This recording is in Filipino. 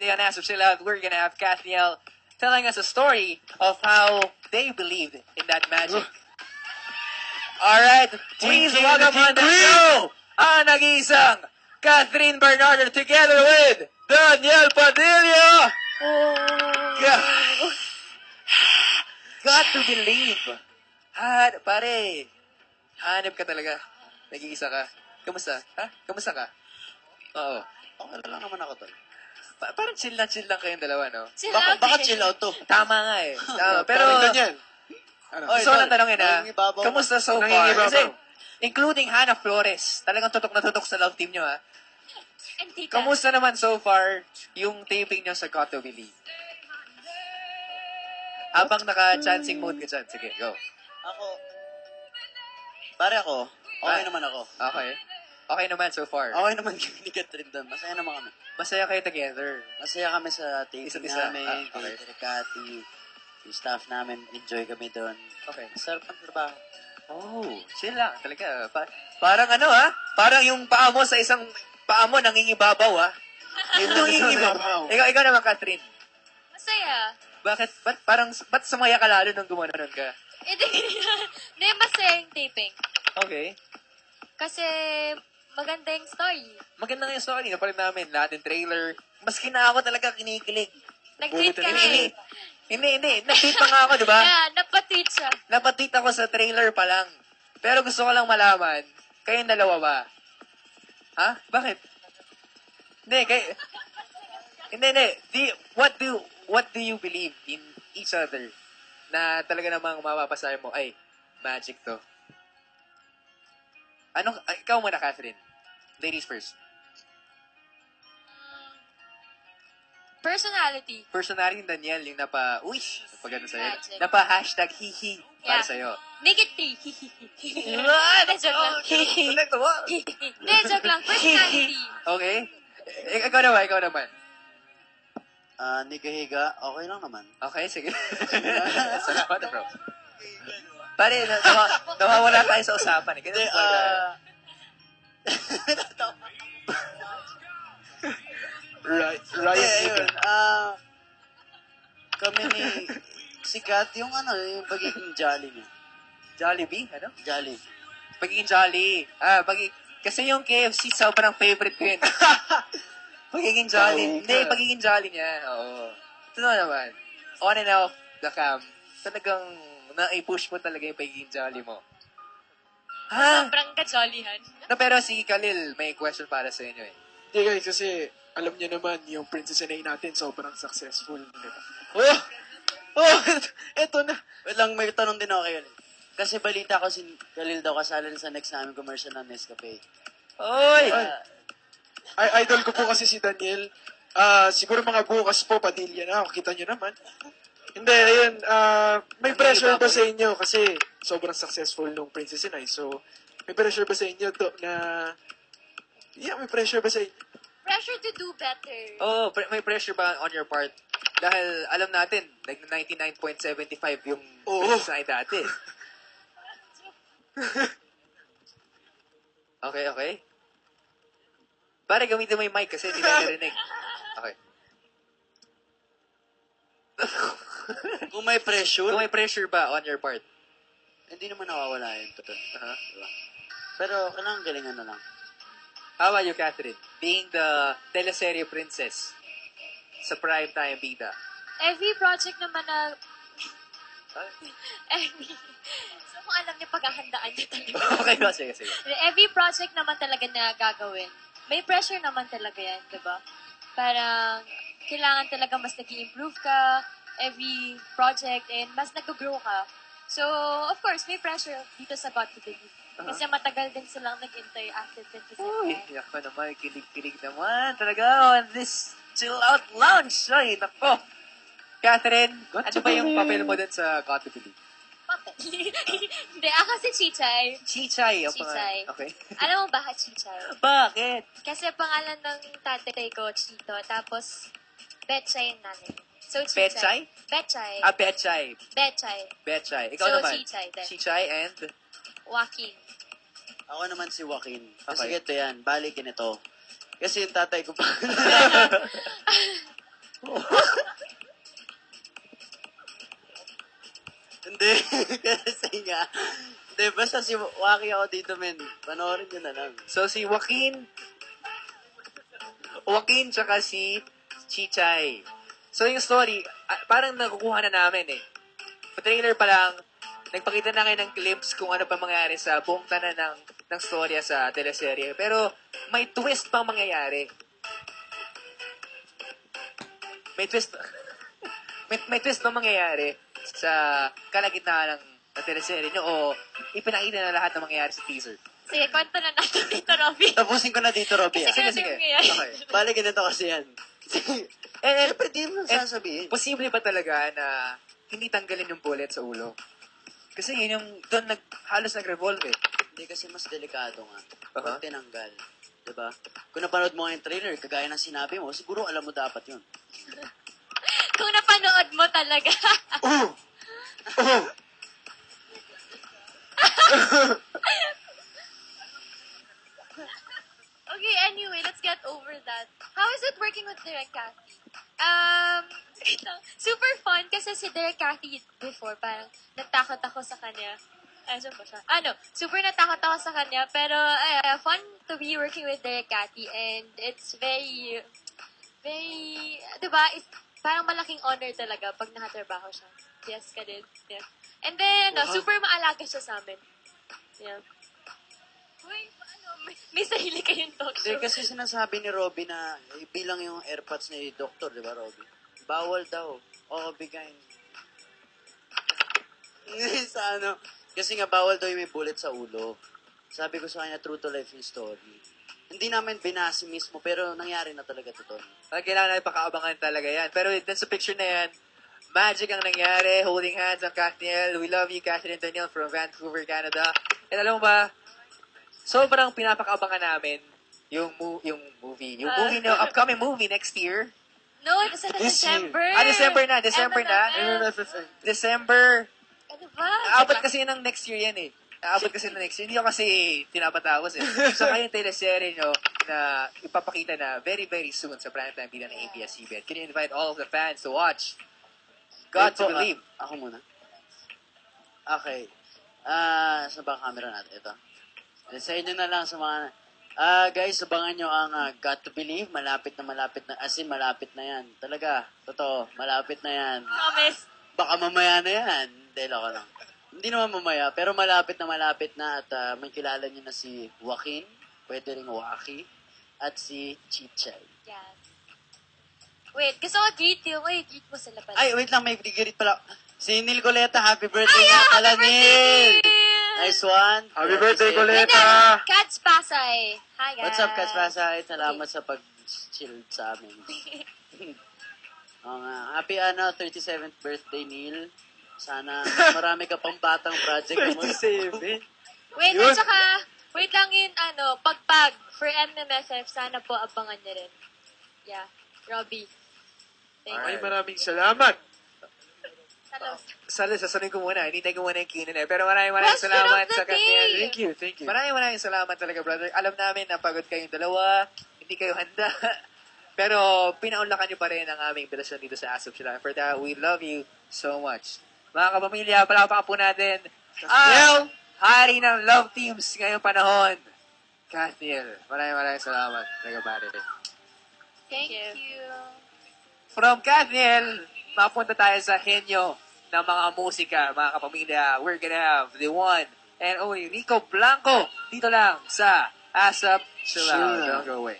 Anasab sila, we're gonna have Kathiel telling us a story of how they believed in that magic. Alright, please welcome on the show ang nag-iisang Catherine Bernardo together with Daniel Padilla! Got to believe. Pare, hanip ka talaga. Nag-iisa ka. Kamusta? Ha? Kamusta ka? Oo. Okay lang naman ako tol. Parang chill lang kayong dalawa, no? Chill out. Baka chill out to. Tama nga eh. Pero, ganyan. gusto ko lang tanongin ha, Nangingibabaw. kamusta so far? Nangingibabaw. Kasi, including Hannah Flores, talagang tutok na tutok sa love team nyo ha. And tita. Kamusta naman so far yung taping nyo sa Got to Believe? Habang naka-chancing mode ka dyan. Sige, go. Ako, okay naman ako. Okay. Okay naman so far. Okay naman kami ni Catherine doon. Masaya naman kami. Masaya kayo together. Masaya kami sa taping Isa't isa. namin, Okay. kay Kati, yung staff namin, enjoy kami doon. Okay. Sarap ang trabaho. Oh, chill lang talaga. Parang ano ha? Parang yung paa mo sa isang paa mo nangingibabaw ha? Yung nangingibabaw. Ikaw naman, Catherine. Masaya. Bakit? Ba't sumaya ka lalo nung gumanon ka? Hindi, masaya yung taping. Okay. Kasi maganda yung story. Maganda nga yung story. Napalit namin lahat yung trailer. Maski na ako talaga kinikilig. Nag-tweet ka na Hindi. eh. Hindi. Nag-tweet pa nga ako, di ba? Yeah, napatweet siya. Napatweet ako sa trailer pa lang. Pero gusto ko lang malaman, kayong dalawa ba? Ha? Bakit? Hindi, Hindi. What do you believe in each other? Na talaga namang mapapasabi mo, ay, magic to. Ikaw muna, Catherine. Ladies first. Personality. Personality ni Daniel, yung napagano sa'yo. Magic. Hashtag hihi para Yeah. sa'yo. Make it 3. What? Joke lang. Hihi. Hindi, joke lang. Personality. Okay. Ikaw naman. Nikahiga, okay lang naman. Okay, sige. Salamat, bro. Pare, nawawala tayo sa usapan. Hindi, Right. ayun. Kami ni si Kat, yung pagiging jolly niya. Jollibee? Ano? Jolly. Pagiging jolly. Kasi yung KFC, sobrang favorite ko yun. Pagiging jolly. Hindi, pagiging jolly niya. Oo. Ito naman. On and off the cam, talagang na-push mo talaga yung pagiging jolly mo. Sobrang kajollyhan. Pero si Khalil, may question para sa inyo eh. Hindi guys, kasi alam niyo naman, yung Princess and A natin sobrang successful. Diba? Eto na. Wait lang, may tanong din ako kayo. Kasi balita ko si Khalil daw kasali sa next namin commercial ng Nescafe. Oy! Idol ko po kasi si Daniel. Siguro mga bukas po, Padilla na. Kita nyo naman. Hindi, ayun. May pressure ba sa inyo? Kasi sobrang successful nung Princess and I. So, may pressure ba sa inyo may pressure ba sa inyo? Pressure to do better. Oh, may pressure ba on your part? Dahil alam natin, like 99.75 yung Princess and I dati. Okay. Pare, gamitin mo yung mic kasi hindi tayo narinig. Okay. Kung may pressure, Kung may pressure ba on your part? hindi naman nawawala yun. Totoo. Uh-huh. Diba? Pero kailangan galingan na lang. How about you, Catherine? Being the teleserye princess sa primetime bida. Every project naman na... So, kung alam niyo, paghahandaan niyo talaga. Okay ba? Sige. Every project naman talaga na gagawin, may pressure naman talaga yan, di ba? Parang, kailangan talaga mas nag-i-improve ka every project and mas nag-grow ka. So, of course, may pressure dito sa Got to Believe. Kasi matagal din silang nag-intay after 20 Uy, seconds. yak ko naman. Kilig naman. Talaga, on this chill out lounge. Ay, nako. Catherine, ano ba yung papel mo din sa Got to Believe? Hindi, ako si Chichay. Chichay. Ang Chichay. pangalan. Okay. Alam mo bakit Chichay? Bakit? Kasi pangalan ng tatay ko, Chito. Tapos, Betchay yung nanay. So, Chichay. Betchay? Betchay. Betchay. Betchay. Ikaw So, naman. Chichay din. Chichay and... Joaquin. Ako naman si Joaquin. Kasi Okay. ito yan, balikin ito. Kasi yung tatay ko pa. Kasi nga, hindi, basta si Waki ako dito, men. Panoorin nyo na lang. So, si Joaquin tsaka si Chichay. So, yung story, parang nakukuha na namin eh. Sa trailer pa lang, nagpakita na kayo ng glimpse kung ano pa mangyayari sa buong tanan ng storya sa teleserye. Pero, may twist pang mangyayari. May twist, may twist pang mangyayari sa kalagitnaan ng teleserye nyo o ipinakita na lahat ng mangyayari sa teaser. Sige, kwento na natin dito, Robby. Tapusin ko na dito, Robby. Kasi ah. ganito yung mangyayari. Okay. Bale, ganito kasi yan. Siyempre, di mo sasabihin. Posible ba talaga na hindi tanggalin yung bullet sa ulo? Kasi yun yung doon halos nag-revolve eh. Hindi kasi mas delikado nga. Aha. Pag tinanggal. Diba? Kung napanood mo nga yung trailer, kagaya ng sinabi mo, siguro alam mo dapat yun. Kung napanood mo talaga. Oh! Oh! Okay, anyway, let's get over that. How is it working with Direk Cathy? Wait lang. Super fun kasi si Direk Cathy before, parang natakot ako sa kanya. Saan ba siya? Super natakot ako sa kanya, pero fun to be working with Direk Cathy and it's very, diba, it's parang malaking honor talaga pag nakatrabaho siya. Yes, ka din. Yeah. And then, super maalaga siya sa amin. Yeah. Uy, may sarili kayong talk show. Hindi, kasi sinasabi ni Robby na bilang yung airpods ni Doktor, di ba, Robby? Bawal daw. Oo, bigayin. Sa kasi nga bawal daw yung may bullet sa ulo. Sabi ko sa kanya, true to life yung story. Hindi namin binasi mismo, pero nangyari na talaga totoo. Kailangan natin pakaabangan talaga yan. Pero dun sa picture na yan, magic ang nangyari, holding hands ang Kathniel. We love you, Catherine and Daniel from Vancouver, Canada. And alam mo ba, sobrang pinapakaabangan namin yung movie na upcoming movie next year. No, it's sa This year. December. December na. MMFFM. December. Ano ba? Aabot kasi ng next year yan eh. Aabot kasi ng next year. Hindi ko kasi tinapatapos eh. So kayo yung teleserye nyo na ipapakita na very, very soon sa primetime bilang ng ABS-CBN. Can you invite all of the fans to watch? God to believe. Ako muna. Okay. Sa bang camera natin? Ito. Sa inyo na lang sa mga... guys, abangan nyo ang God to Believe. Malapit na. As in, malapit na yan. Talaga. Totoo. Malapit na yan. Promise. Baka mamaya na yan. Hindi, loko lang. Hindi naman mamaya, pero malapit na at may kilala nyo na si Joaquin, pwede rin Waki, at si Chichay. Yes. Wait, gusto ko greet you. Wait, greet mo sila pala. Ay, wait lang, may gigirit pala. Si Nil Coleta, happy birthday nga pala, Happy birthday! Nil! Nice one. Happy birthday, Kasi- And Coleta! then, Cats Pasay. Hi, guys. What's up, Kats Pasay? Salamat sa pag-chill sa amin. Happy 37th birthday, Neil. Sana marami ka pang batang project mo. 37. Wait, Yun. at saka, wait lang yun, pagpag for MMFF, sana po abangan niyo rin. Yeah, Robbie. Thank Ay, you. maraming salamat. Hello. Sasabihin ko muna. Hinintay ko muna yung Q&A. Pero maraming Question salamat of the sa day! Kathniel. Thank you. Maraming salamat talaga, brother. Alam namin na pagod kayong dalawa. Hindi kayo handa. Pero pinaunlakan niyo pa rin ang aming imbitasyon dito sa Asap Sila. For that, we love you so much. Mga kapamilya, palapakan po natin ang hari ng love teams ngayong panahon. Kathniel. Maraming salamat. Nagabari rin. Thank you. From Kathniel, mapunta tayo sa henyo ng mga musika, mga kapamilya. We're gonna have the one and only Rico Blanco dito lang sa ASAP Chill Out. Don't go away.